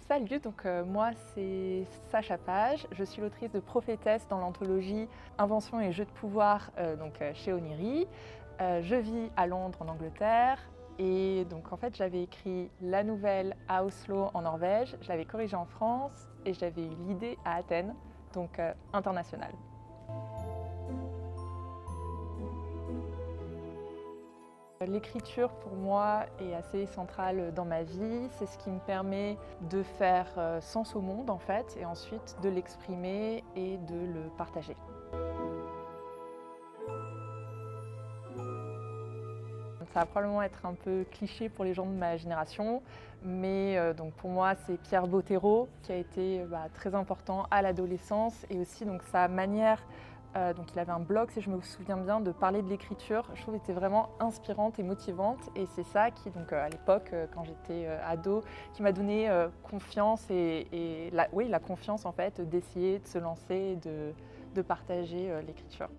Salut, moi c'est Sacha Page, je suis l'autrice de Prophétesse dans l'anthologie Inventions et jeux de pouvoir chez Oniri. Je vis à Londres en Angleterre et donc en fait j'avais écrit la nouvelle à Oslo en Norvège, je l'avais corrigée en France et j'avais eu l'idée à Athènes, internationale. L'écriture pour moi est assez centrale dans ma vie, c'est ce qui me permet de faire sens au monde en fait et ensuite de l'exprimer et de le partager. Ça va probablement être un peu cliché pour les gens de ma génération, mais pour moi c'est Pierre Bottero qui a été très important à l'adolescence et aussi sa manière. Il avait un blog, si je me souviens bien, de parler de l'écriture. Je trouve qu'elle était vraiment inspirante et motivante. Et c'est ça qui, à l'époque, quand j'étais ado, qui m'a donné confiance et la confiance en fait d'essayer de se lancer, de partager l'écriture.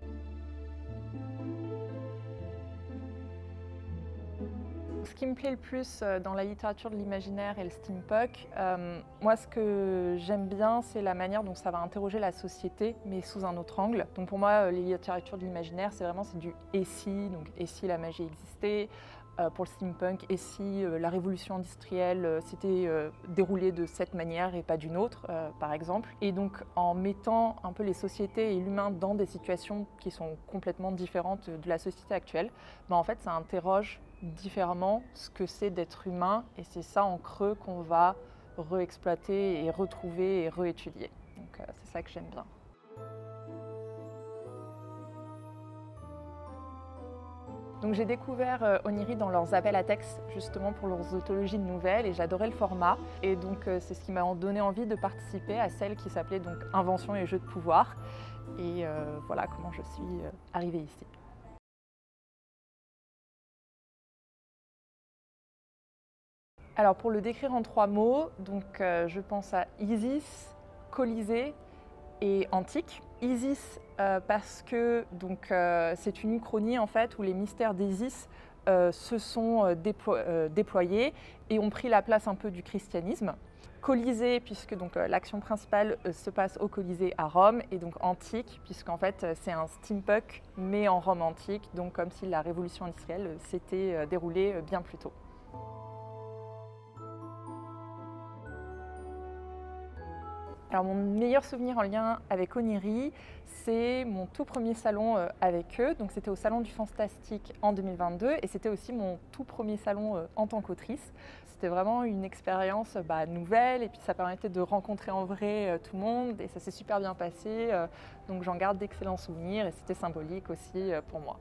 Ce qui me plaît le plus dans la littérature de l'imaginaire et le steampunk, moi ce que j'aime bien, c'est la manière dont ça va interroger la société, mais sous un autre angle. Donc pour moi, les littératures de l'imaginaire, c'est du et si, donc et si la magie existait. Pour le steampunk, et si la révolution industrielle s'était déroulée de cette manière et pas d'une autre, par exemple. Et donc en mettant un peu les sociétés et l'humain dans des situations qui sont complètement différentes de la société actuelle, en fait ça interroge différemment ce que c'est d'être humain et c'est ça en creux qu'on va réexploiter et retrouver et réétudier. Donc c'est ça que j'aime bien. Donc j'ai découvert Oniri dans leurs appels à texte justement pour leurs anthologies de nouvelles et j'adorais le format et c'est ce qui m'a donné envie de participer à celle qui s'appelait Inventions et jeux de pouvoir et voilà comment je suis arrivée ici. Alors pour le décrire en 3 mots, je pense à Isis, Colisée et Antique. Isis parce que c'est une uchronie en fait où les mystères d'Isis se sont déployés et ont pris la place un peu du christianisme. Colisée puisque l'action principale se passe au Colisée à Rome et antique puisqu'en fait c'est un steampunk mais en Rome antique, donc comme si la révolution industrielle s'était déroulée bien plus tôt. Alors mon meilleur souvenir en lien avec Oniri, c'est mon tout premier salon avec eux. Donc c'était au Salon du Fantastique en 2022 et c'était aussi mon tout premier salon en tant qu'autrice. C'était vraiment une expérience nouvelle et puis ça permettait de rencontrer en vrai tout le monde et ça s'est super bien passé. Donc j'en garde d'excellents souvenirs et c'était symbolique aussi pour moi.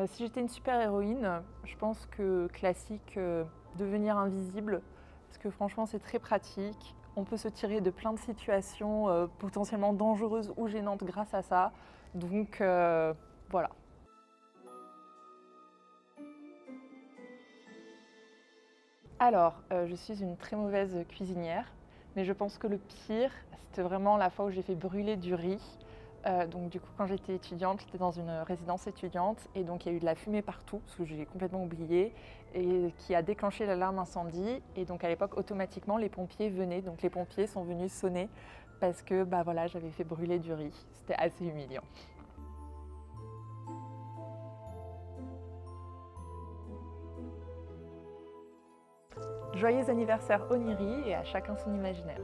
Si j'étais une super-héroïne, je pense que classique, devenir invisible, parce que franchement c'est très pratique. On peut se tirer de plein de situations potentiellement dangereuses ou gênantes grâce à ça. Donc voilà. Alors, je suis une très mauvaise cuisinière, mais je pense que le pire, c'était vraiment la fois où j'ai fait brûler du riz. Quand j'étais étudiante, j'étais dans une résidence étudiante et donc il y a eu de la fumée partout, ce que j'ai complètement oublié, et qui a déclenché l'alarme incendie. Et donc à l'époque, automatiquement, les pompiers venaient. Donc les pompiers sont venus sonner parce que j'avais fait brûler du riz. C'était assez humiliant. Joyeux anniversaire Oniri et à chacun son imaginaire.